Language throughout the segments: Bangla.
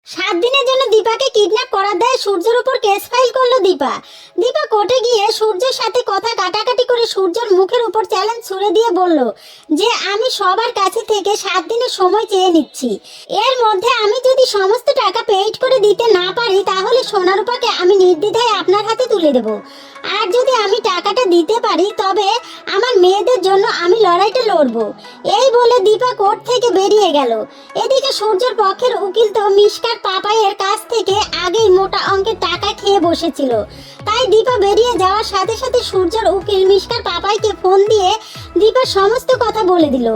7 দিনের জন্য দীপাকে কিডন্যাপ করার দায়ে সূর্যের উপর কেস ফাইল করলো দীপা। দীপা কোর্টে গিয়ে সূর্যের সাথে কথা কাটাকাটি করে সূর্যের মুখের উপর চ্যালেঞ্জ ছুড়ে দিয়ে বলল যে আমি সবার কাছে থেকে 7 দিনের সময় চেয়ে নিচ্ছি। এর মধ্যে আমি যদি সমস্ত টাকা পেইড করে দিতে না পারি তাহলে সোনারূপাকে আমি নির্দ্বিধায় আপনার হাতে তুলে দেব। আর যদি আমি টাকাটা দিতে পারি তবে আমার মেয়েদের জন্য আমি লড়াইটা লড়বো। এই বলে দীপা কোর্ট থেকে বেরিয়ে গেল। এদিকে সূর্যের পক্ষের উকিল তো মিশকার পাপাইয়ের কাছ থেকে আগেই মোটা অঙ্কের টাকা খেয়ে বসেছিল। তাই দীপা বেরিয়ে যাওয়ার সাথে সাথে সূর্যের উকিল মিশকার পাপাইকে ফোন দিয়ে দীপার সমস্ত কথা বলে দিল।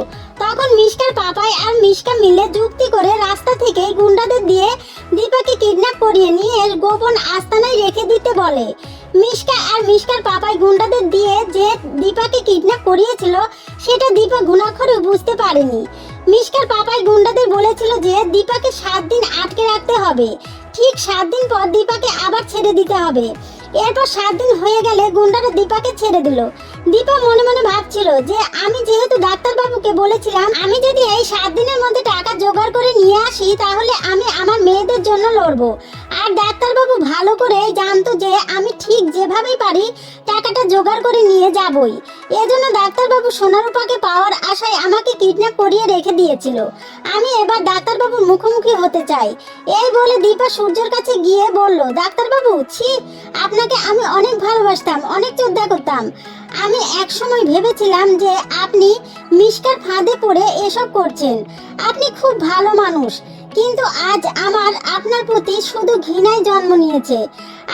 তখন মিশকার পাপাই আর মিশকা মিলে যুক্তি করে রাস্তা থেকে গুন্ডাদের দিয়ে দীপাকে কিডন্যাপ করিয়ে নিয়ে গোপন আস্তানায় রেখে দিতে বলে। মিশকা আর মিশকার পাপাই গুন্ডাদের দিয়ে যে দীপাকে কিডন্যাপ করিয়েছিল সেটা দীপা ঘুণাক্ষরে বুঝতে পারেনি। মিশকার পাপাই গুন্ডাদের বলেছিল যে দীপাকে 7 দিন আটকে রাখতে হবে, ঠিক 7 দিন পর দীপাকে আবার ছেড়ে দিতে হবে। এরপর 7 দিন হয়ে গেলে গুন্ডারা দীপাকে ছেড়ে দিল। দীপা মনে মনে ভাবছিল যে আমি যেহেতু ডাক্তারবাবুকে বলেছিলাম আমি যদি এই 7 দিনের মধ্যে টাকা জোগাড় করে নিয়ে আসি তাহলে আমি আমার মেয়েদের জন্য লড়বো। আর ডাক্তারবাবু ভালো করে জানতো যে আমি ঠিক যেভাবেই পারি টাকাটা জোগাড় করে নিয়ে যাবই। এজন্য ডাক্তারবাবু সোনারূপাকে পাওয়ার আশায় আমাকে কিডন্যাপ করিয়ে রেখে দিয়েছিল। আমি এবার ডাক্তারবাবুর মুখোমুখি হতে চাই। এই বলে দীপা সূর্যের কাছে গিয়ে বলল, ডাক্তারবাবু ছি, আপনাকে আমি অনেক ভালোবাসতাম, অনেক শ্রদ্ধা করতাম। আমি একসময় ভেবেছিলাম যে আপনি মিশকার ফাঁদে পড়ে এসব করছেন। আপনি খুব ভালো মানুষ, কিন্তু আজ আমার আপনার প্রতি শুধু ঘৃণায় জন্ম নিয়েছে।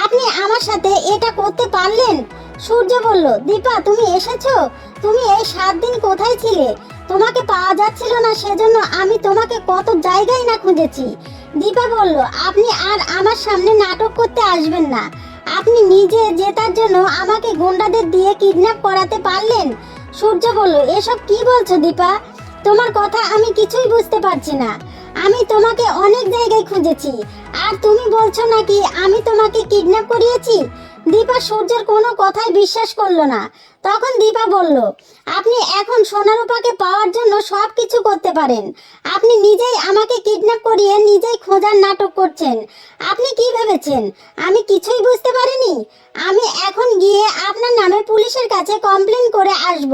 আপনি আমার সাথে এটা করতে পারলেন? সূর্য বলল, দীপা তুমি এসেছো? তুমি এই 7 দিন কোথায় ছিলে? তোমাকে পাওয়া যাচ্ছিল না, সেজন্য আমি তোমাকে কত জায়গায় না খুঁজেছি। দীপা বলল, আপনি আর আমার সামনে নাটক করতে আসবেন না। আপনি নিজে জেতার জন্য আমাকে গুন্ডাদের দিয়ে কিডন্যাপ করাতে পারলেন। সূর্য বলল, এসব কি বলছো দীপা? তোমার কথা আমি কিছুই বুঝতে পারছি না। আমি তোমাকে অনেক জায়গায় খুঁজেছি আর তুমি বলছো নাকি আমি তোমাকে কিডন্যাপ করিয়েছি। দীপা সূর্যের কোনো কথাই বিশ্বাস করলো না। তখন দীপা বলল, আপনি এখন সোনারূপাকে পাওয়ার জন্য সব কিছু করতে পারেন। আপনি নিজেই আমাকে কিডন্যাপ করিয়ে নিজেই খোঁজার নাটক করছেন। আপনি কি ভেবেছেন আমি কিছুই বুঝতে পারিনি? আমি এখন গিয়ে আপনার নামে পুলিশের কাছে কমপ্লেন করে আসব।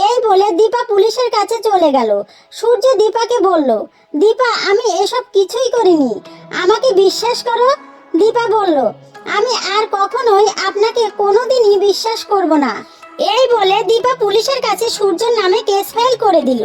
এই বলে দীপা পুলিশের কাছে চলে গেল। সূর্য দীপাকে বলল, দীপা আমি এসব কিছুই করিনি, আমাকে বিশ্বাস করো। দীপা বলল, আমি আর কখনোই আপনাকে কোনোদিনই বিশ্বাস করব না। এই বলে দীপা পুলিশের কাছে সূর্যের নামে কেস ফাইল করে দিল।